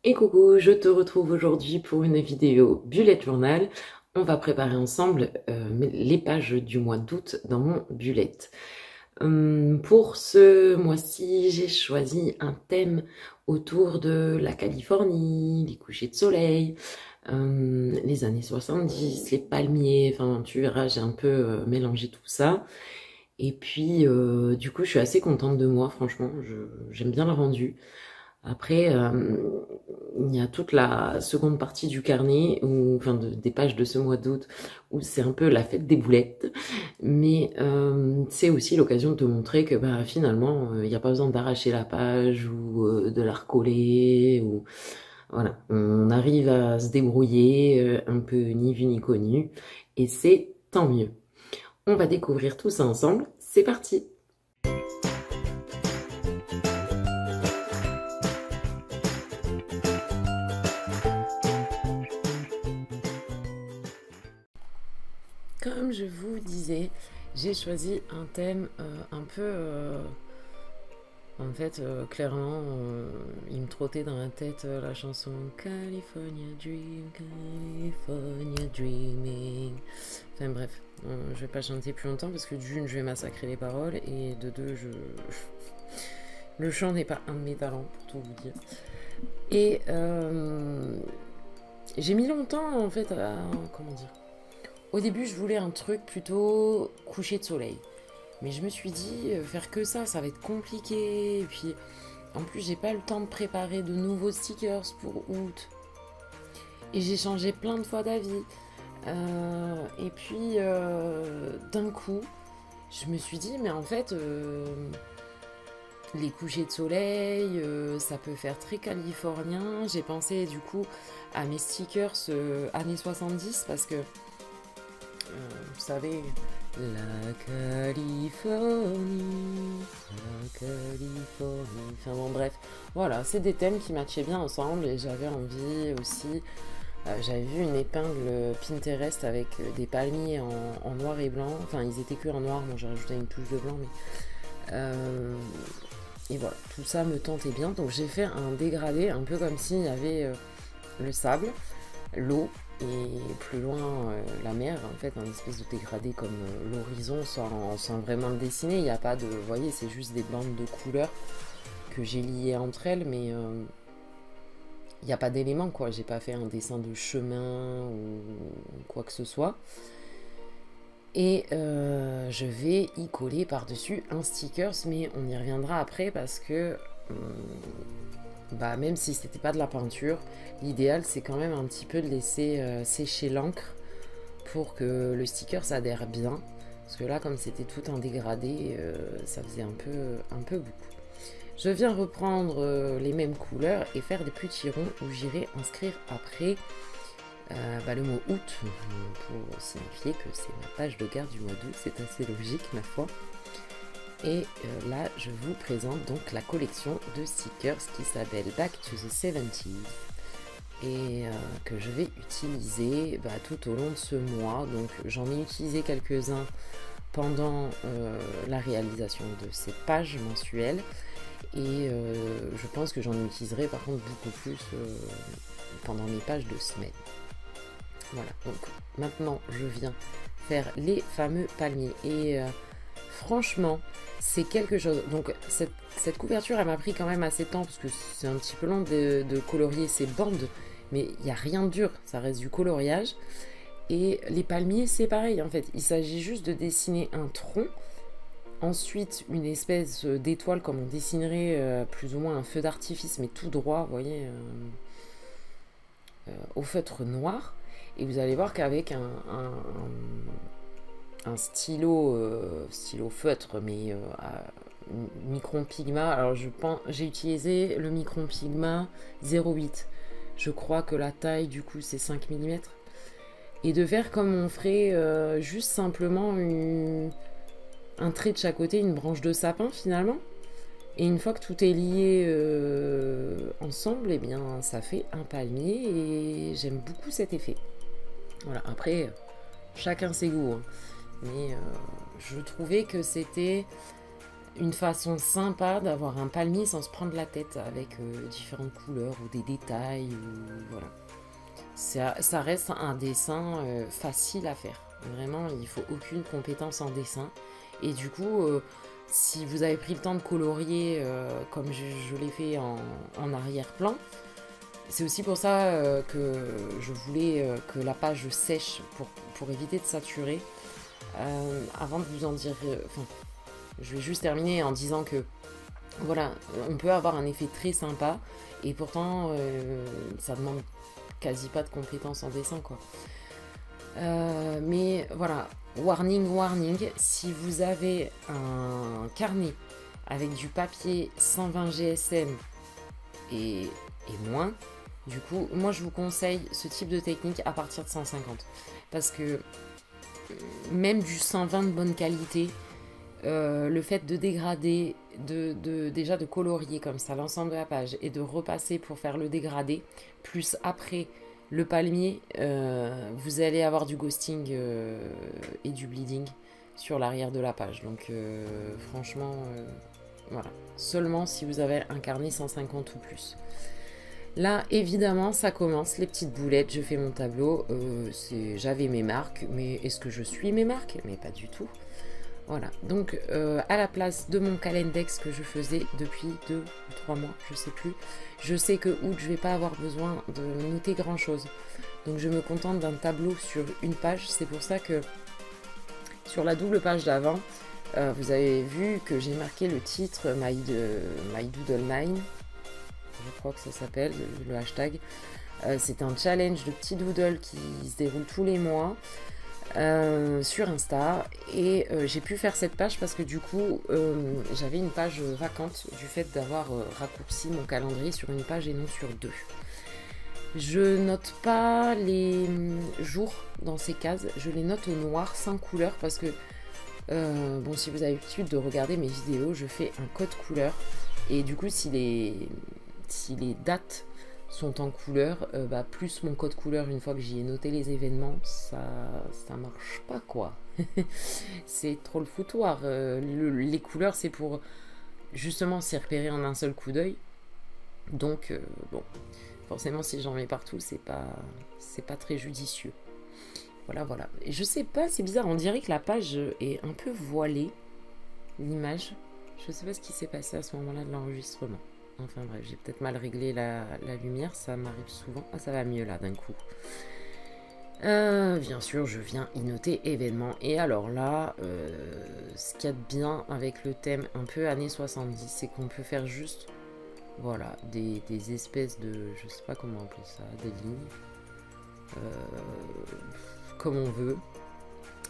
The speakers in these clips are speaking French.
Et coucou, je te retrouve aujourd'hui pour une vidéo bullet journal. On va préparer ensemble les pages du mois d'août dans mon bullet. Pour ce mois-ci, j'ai choisi un thème autour de la Californie, les couchers de soleil, les années 70, les palmiers, enfin tu verras, j'ai un peu mélangé tout ça. Et puis du coup, je suis assez contente de moi, franchement, j'aime bien le rendu. Après, il y a toute la seconde partie du carnet, enfin des pages de ce mois d'août, où c'est un peu la fête des boulettes. Mais c'est aussi l'occasion de te montrer que bah, finalement, il n'y a pas besoin d'arracher la page ou de la recoller. Voilà, on arrive à se débrouiller, un peu ni vu ni connu, et c'est tant mieux. On va découvrir tout ça ensemble. C'est parti! Comme je vous disais, j'ai choisi un thème un peu... en fait, clairement, il me trottait dans la tête la chanson California Dream, California Dreaming. Enfin bref, je vais pas chanter plus longtemps parce que d'une, je vais massacrer les paroles et de deux, le chant n'est pas un de mes talents pour tout vous dire. Et j'ai mis longtemps en fait à... Comment dire? Au début, je voulais un truc plutôt coucher de soleil. Mais je me suis dit, faire que ça va être compliqué. Et puis, en plus, j'ai pas le temps de préparer de nouveaux stickers pour août. Et j'ai changé plein de fois d'avis. Et puis, d'un coup, je me suis dit, mais en fait, les couchers de soleil, ça peut faire très californien. J'ai pensé, du coup, à mes stickers années 70 parce que vous savez, la Californie, enfin bon bref, voilà, c'est des thèmes qui matchaient bien ensemble et j'avais envie aussi, j'avais vu une épingle Pinterest avec des palmiers en noir et blanc, enfin ils étaient que en noir, moi j'ai rajouté une touche de blanc, mais et voilà, tout ça me tentait bien, donc j'ai fait un dégradé un peu comme s'il y avait le sable, l'eau et plus loin la mer, en fait un espèce de dégradé comme l'horizon sans vraiment le dessiner. Il n'y a pas de, vous voyez, c'est juste des bandes de couleurs que j'ai liées entre elles, mais il n'y a pas d'éléments quoi, j'ai pas fait un dessin de chemin ou quoi que ce soit. Et je vais y coller par-dessus un stickers, mais on y reviendra après parce que bah, même si c'était pas de la peinture, l'idéal c'est quand même un petit peu de laisser sécher l'encre pour que le sticker s'adhère bien. Parce que là, comme c'était tout en dégradé, ça faisait un peu beaucoup. Je viens reprendre les mêmes couleurs et faire des petits ronds où j'irai inscrire après le mot août pour signifier que c'est ma page de garde du mois d'août. C'est assez logique, ma foi. Et là, je vous présente donc la collection de stickers qui s'appelle Back to the 70s et que je vais utiliser tout au long de ce mois. Donc j'en ai utilisé quelques-uns pendant la réalisation de ces pages mensuelles et je pense que j'en utiliserai par contre beaucoup plus pendant mes pages de semaine. Voilà, donc maintenant je viens faire les fameux palmiers et franchement, c'est quelque chose. Donc cette couverture, elle m'a pris quand même assez de temps parce que c'est un petit peu long de colorier ces bandes, mais il n'y a rien de dur, ça reste du coloriage. Et les palmiers, c'est pareil en fait. Il s'agit juste de dessiner un tronc, ensuite une espèce d'étoile comme on dessinerait plus ou moins un feu d'artifice, mais tout droit, vous voyez, au feutre noir. Et vous allez voir qu'avec un stylo, stylo feutre, mais à Micron Pigma. Alors j'ai utilisé le Micron Pigma 0,8. Je crois que la taille du coup c'est 5 mm. Et de faire comme on ferait juste simplement un trait de chaque côté, une branche de sapin finalement. Et une fois que tout est lié ensemble, et bien ça fait un palmier et j'aime beaucoup cet effet. Voilà, après chacun ses goûts. Hein. Mais je trouvais que c'était une façon sympa d'avoir un palmier sans se prendre la tête avec différentes couleurs ou des détails. Ou, voilà. Ça reste un dessin facile à faire. Vraiment, il faut aucune compétence en dessin. Et du coup, si vous avez pris le temps de colorier comme je l'ai fait en arrière-plan, c'est aussi pour ça que je voulais que la page sèche pour éviter de saturer. Avant de vous en dire... je vais juste terminer en disant que voilà, on peut avoir un effet très sympa et pourtant ça demande quasi pas de compétences en dessin, quoi. Mais voilà, warning, si vous avez un carnet avec du papier 120 GSM et moins, du coup, moi je vous conseille ce type de technique à partir de 150. Parce que même du 120 de bonne qualité, le fait de dégrader, déjà de colorier comme ça l'ensemble de la page et de repasser pour faire le dégradé, plus après le palmier, vous allez avoir du ghosting et du bleeding sur l'arrière de la page. Donc franchement, voilà. Seulement si vous avez un carnet 150 ou plus. Là, évidemment, ça commence, les petites boulettes, je fais mon tableau. J'avais mes marques, mais est-ce que je suis mes marques? Mais pas du tout. Voilà, donc à la place de mon calendex que je faisais depuis 2 ou 3 mois, je sais plus, je sais que août, je vais pas avoir besoin de noter grand chose. Donc je me contente d'un tableau sur une page. C'est pour ça que sur la double page d'avant, vous avez vu que j'ai marqué le titre My Doodle 9, je crois que ça s'appelle, le hashtag. C'est un challenge de petits doodles qui se déroule tous les mois. Sur Insta et j'ai pu faire cette page parce que du coup j'avais une page vacante du fait d'avoir raccourci mon calendrier sur une page et non sur 2. Je note pas les jours dans ces cases, je les note au noir sans couleur parce que bon, si vous avez l'habitude de regarder mes vidéos, je fais un code couleur et du coup si les dates sont en couleur, plus mon code couleur, une fois que j'y ai noté les événements, ça marche pas, quoi. C'est trop le foutoir. Les couleurs, c'est pour justement s'y repérer en un seul coup d'œil. Donc, bon, forcément, si j'en mets partout, c'est pas très judicieux. Voilà. Et je sais pas, c'est bizarre, on dirait que la page est un peu voilée, l'image. Je sais pas ce qui s'est passé à ce moment-là de l'enregistrement. Enfin bref, j'ai peut-être mal réglé la lumière, ça m'arrive souvent. Ah, ça va mieux là d'un coup. Bien sûr, je viens y noter événements. Et alors là, ce qu'il y a de bien avec le thème un peu années 70, c'est qu'on peut faire juste, voilà, des espèces de, je sais pas comment appeler ça, des lignes, comme on veut,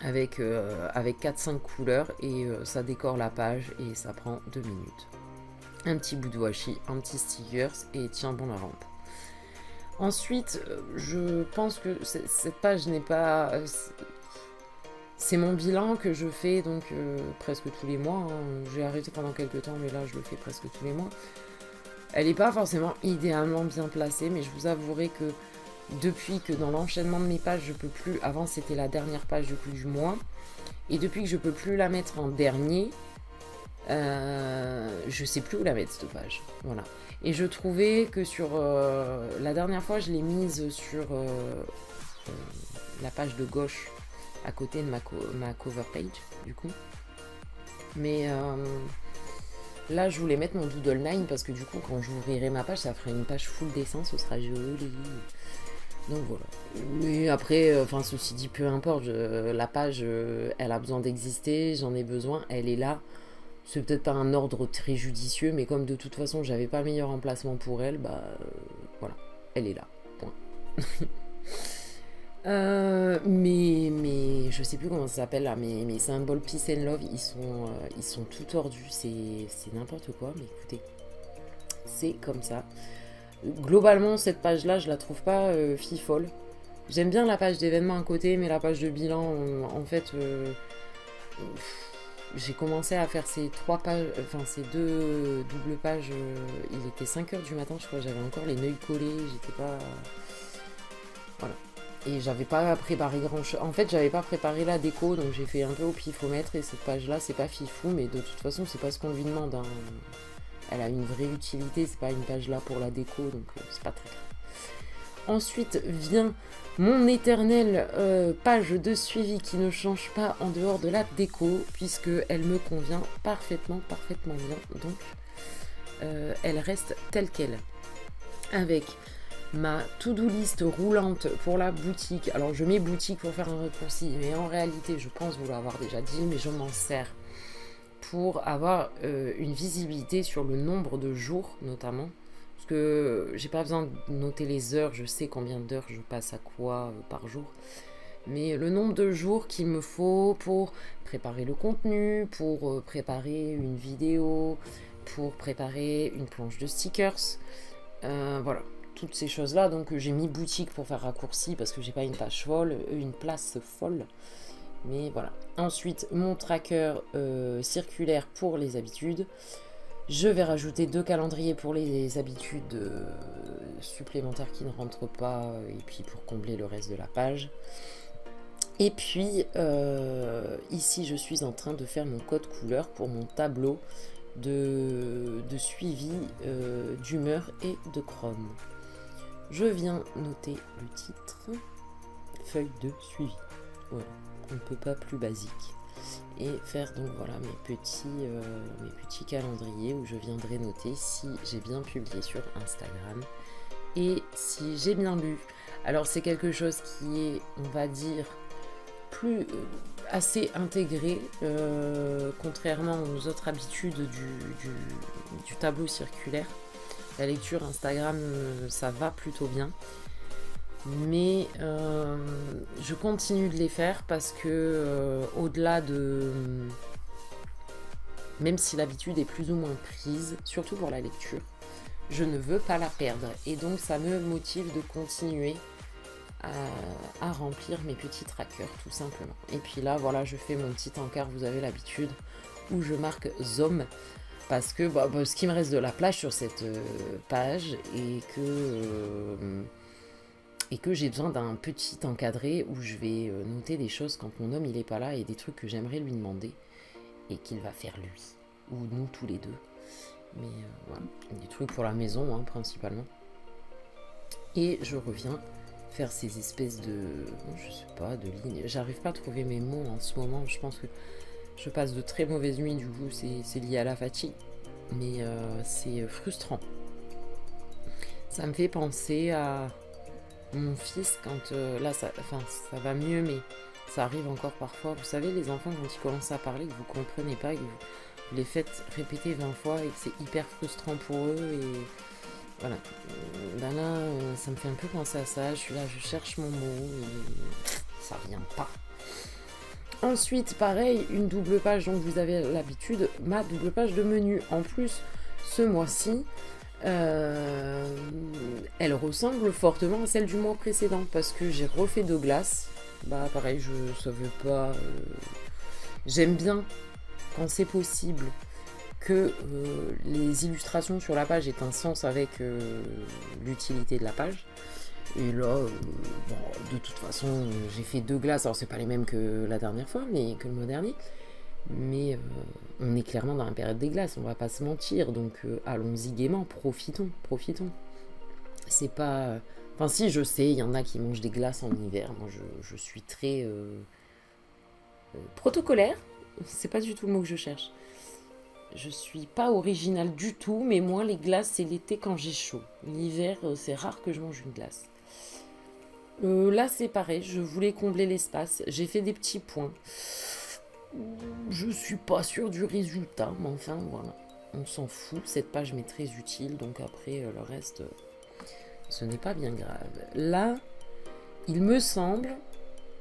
avec 4-5 couleurs et ça décore la page et ça prend 2 minutes. Un petit bout de washi, un petit stickers et tiens bon la lampe. Ensuite, je pense que cette page n'est pas... c'est mon bilan que je fais donc presque tous les mois. Hein. J'ai arrêté pendant quelques temps, mais là je le fais presque tous les mois. Elle n'est pas forcément idéalement bien placée, mais je vous avouerai que depuis que dans l'enchaînement de mes pages, je peux plus... Avant, c'était la dernière page du mois. Et depuis que je peux plus la mettre en dernier... je sais plus où la mettre cette page, voilà. Et je trouvais que sur la dernière fois je l'ai mise sur la page de gauche à côté de ma cover page du coup, mais là je voulais mettre mon doodle 9 parce que du coup quand j'ouvrirai ma page ça ferait une page full dessin, ce sera joli. Donc voilà. Mais après, ceci dit, peu importe, la page elle a besoin d'exister, j'en ai besoin, elle est là. C'est peut-être pas un ordre très judicieux, mais comme de toute façon j'avais pas meilleur emplacement pour elle, voilà, elle est là. Point. Mais je sais plus comment ça s'appelle là, mes symboles Peace and Love, ils sont tout tordus, c'est n'importe quoi, mais écoutez, c'est comme ça. Globalement, cette page là, je la trouve pas fifole. J'aime bien la page d'événements à côté, mais la page de bilan, en fait. J'ai commencé à faire ces 3 pages, ces 2 doubles pages, il était 5 h du matin, je crois, j'avais encore les neuils collés, j'étais pas... Voilà. Et j'avais pas préparé grand chose. En fait, j'avais pas préparé la déco, donc j'ai fait un peu au pifomètre. Et cette page-là, c'est pas fifou, mais de toute façon, c'est pas ce qu'on lui demande. Hein. Elle a une vraie utilité, c'est pas une page là pour la déco, donc c'est pas très grave. Ensuite vient mon éternelle page de suivi qui ne change pas en dehors de la déco, puisque elle me convient parfaitement bien. Donc elle reste telle qu'elle. Avec ma to-do list roulante pour la boutique. Alors je mets boutique pour faire un raccourci, mais en réalité, je pense vous l'avoir déjà dit, mais je m'en sers pour avoir une visibilité sur le nombre de jours notamment. Parce que j'ai pas besoin de noter les heures, je sais combien d'heures je passe à quoi par jour. Mais le nombre de jours qu'il me faut pour préparer le contenu, pour préparer une vidéo, pour préparer une planche de stickers. Voilà, toutes ces choses-là. Donc j'ai mis boutique pour faire raccourci parce que j'ai pas une page folle, une place folle. Mais voilà. Ensuite, mon tracker circulaire pour les habitudes. Je vais rajouter 2 calendriers pour les habitudes supplémentaires qui ne rentrent pas et puis pour combler le reste de la page. Et puis ici je suis en train de faire mon code couleur pour mon tableau de suivi d'humeur et de chrome. Je viens noter le titre, feuille de suivi. Voilà, on ne peut pas plus basique. Et faire donc voilà mes petits calendriers où je viendrai noter si j'ai bien publié sur Instagram et si j'ai bien lu. Alors c'est quelque chose qui est, on va dire, plus assez intégré, contrairement aux autres habitudes du tableau circulaire. La lecture Instagram, ça va plutôt bien. Mais je continue de les faire parce que au-delà de... Même si l'habitude est plus ou moins prise, surtout pour la lecture, je ne veux pas la perdre. Et donc ça me motive de continuer à remplir mes petits trackers tout simplement. Et puis là, voilà, je fais mon petit encart, vous avez l'habitude, où je marque ZOM. Parce que parce qu'il me reste de la plage sur cette page et que j'ai besoin d'un petit encadré où je vais noter des choses quand mon homme il est pas là et des trucs que j'aimerais lui demander et qu'il va faire lui ou nous tous les deux. Mais voilà, des trucs pour la maison hein, principalement. Et je reviens faire ces espèces de, je sais pas, de lignes. J'arrive pas à trouver mes mots en ce moment. Je pense que je passe de très mauvaises nuits, du coup c'est lié à la fatigue. Mais c'est frustrant. Ça me fait penser à mon fils quand là ça va mieux, mais ça arrive encore parfois. Vous savez, les enfants quand ils commencent à parler, que vous comprenez pas, que vous les faites répéter 20 fois et que c'est hyper frustrant pour eux. Et voilà, là ça me fait un peu penser à ça. Je suis là, je cherche mon mot et ça vient pas. Ensuite, pareil, une double page, donc vous avez l'habitude, ma double page de menu. En plus, ce mois-ci, elle ressemble fortement à celle du mois précédent parce que j'ai refait de glace. Bah pareil, je savais pas. J'aime bien quand c'est possible que les illustrations sur la page aient un sens avec l'utilité de la page. Et là, bon, de toute façon, j'ai fait 2 glaces. Alors c'est pas les mêmes que la dernière fois, mais que le mois dernier. Mais on est clairement dans la période des glaces, on va pas se mentir, donc allons-y gaiement, profitons. C'est pas... Enfin si, je sais, il y en a qui mangent des glaces en hiver, moi je suis très protocolaire, c'est pas du tout le mot que je cherche. Je suis pas originale du tout, mais moi les glaces c'est l'été quand j'ai chaud. L'hiver c'est rare que je mange une glace. Là c'est pareil, je voulais combler l'espace, j'ai fait des petits points. Je suis pas sûre du résultat, mais enfin voilà, on s'en fout, cette page m'est très utile, donc après le reste, ce n'est pas bien grave. Là, il me semble,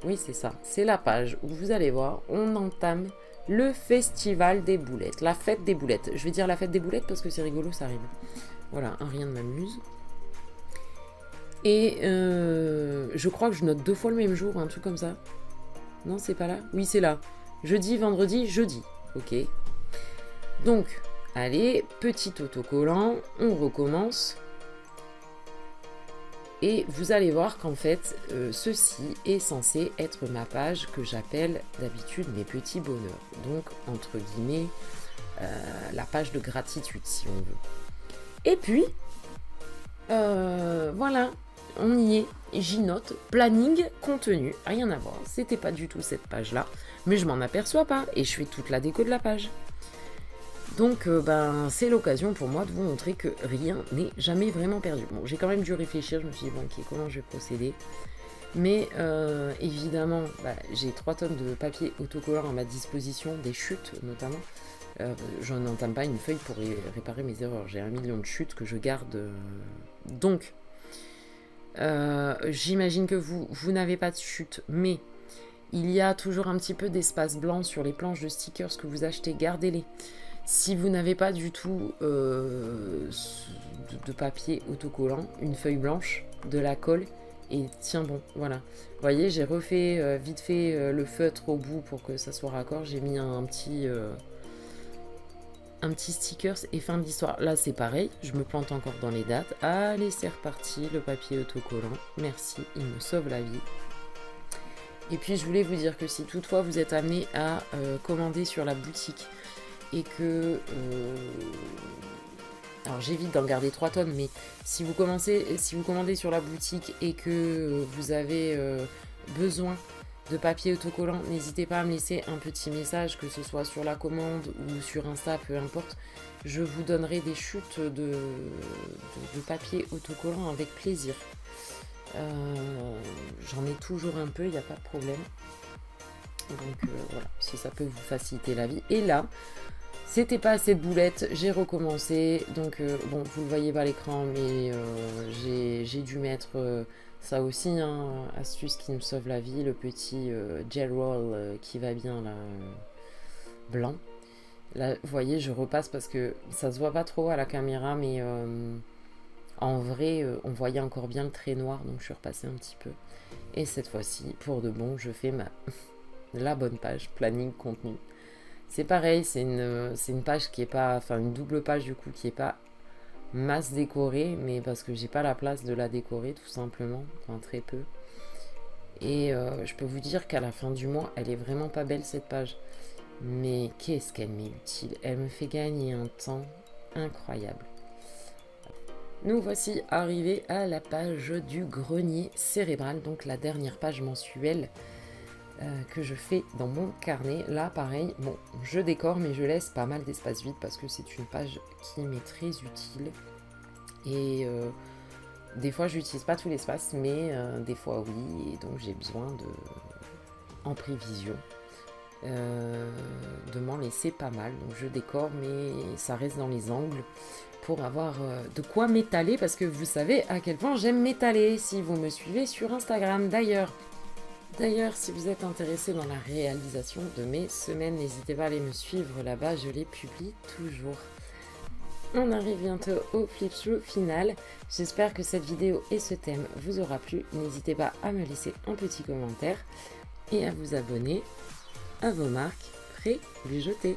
oui c'est ça, c'est la page où vous allez voir, on entame le festival des boulettes, la fête des boulettes. Je vais dire la fête des boulettes parce que c'est rigolo, ça arrive. Voilà, un rien ne m'amuse. Et je crois que je note 2 fois le même jour, un truc comme ça. Non, c'est pas là? Oui, c'est là. Jeudi, vendredi, jeudi. Ok. Donc, allez, petit autocollant, on recommence. Et vous allez voir qu'en fait, ceci est censé être ma page que j'appelle d'habitude mes petits bonheurs. Donc, entre guillemets, la page de gratitude, si on veut. Et puis, voilà, on y est. J'y note, planning, contenu, rien à voir. C'était pas du tout cette page-là, mais je m'en aperçois pas et je fais toute la déco de la page. Donc, c'est l'occasion pour moi de vous montrer que rien n'est jamais vraiment perdu. Bon, j'ai quand même dû réfléchir, je me suis dit, bon, ok, comment je vais procéder? Mais évidemment, j'ai 3 tonnes de papier autocollant à ma disposition, des chutes notamment. Je n'entame pas une feuille pour réparer mes erreurs. J'ai 1 million de chutes que je garde. Donc, j'imagine que vous n'avez pas de chutes, mais il y a toujours un petit peu d'espace blanc sur les planches de stickers que vous achetez. Gardez-les. Si vous n'avez pas du tout de papier autocollant, une feuille blanche, de la colle, et tiens bon, voilà. Vous voyez, j'ai refait vite fait le feutre au bout pour que ça soit raccord. J'ai mis un petit stickers et fin de l'histoire. Là, c'est pareil, je me plante encore dans les dates. Allez, c'est reparti, le papier autocollant. Merci, il me sauve la vie. Et puis, je voulais vous dire que si toutefois vous êtes amené à commander sur la boutique et que... alors, j'évite d'en garder 3 tonnes, mais si vous commandez sur la boutique et que vous avez besoin de papier autocollant, n'hésitez pas à me laisser un petit message, que ce soit sur la commande ou sur Insta, peu importe. Je vous donnerai des chutes de papier autocollant avec plaisir. J'en ai toujours un peu, il n'y a pas de problème. Donc voilà, si ça peut vous faciliter la vie. Et là, c'était pas assez de boulettes, j'ai recommencé. Donc bon, vous le voyez pas à l'écran, mais j'ai dû mettre... ça aussi, hein, astuce qui me sauve la vie, le petit gel roll qui va bien là, blanc. Là, vous voyez, je repasse parce que ça se voit pas trop à la caméra, mais en vrai, on voyait encore bien le trait noir, donc je suis repassée un petit peu. Et cette fois-ci, pour de bon, je fais la bonne page, planning, contenu. C'est pareil, c'est une page qui est pas, enfin une double page du coup, qui est pas masse décorée, mais parce que j'ai pas la place de la décorer tout simplement, enfin très peu. Et je peux vous dire qu'à la fin du mois, elle est vraiment pas belle cette page, mais qu'est-ce qu'elle m'est utile, elle me fait gagner un temps incroyable. Nous voici arrivés à la page du grenier cérébral, donc la dernière page mensuelle que je fais dans mon carnet. Là pareil, bon, je décore mais je laisse pas mal d'espace vide parce que c'est une page qui m'est très utile. Et des fois j'utilise pas tout l'espace, mais des fois oui, et donc j'ai besoin en prévision de m'en laisser pas mal. Donc je décore mais ça reste dans les angles pour avoir de quoi m'étaler, parce que vous savez à quel point j'aime m'étaler si vous me suivez sur Instagram. D'ailleurs, si vous êtes intéressé dans la réalisation de mes semaines, n'hésitez pas à aller me suivre là-bas, je les publie toujours. On arrive bientôt au flip-through final. J'espère que cette vidéo et ce thème vous aura plu. N'hésitez pas à me laisser un petit commentaire et à vous abonner à vos marques prêts à les jeter.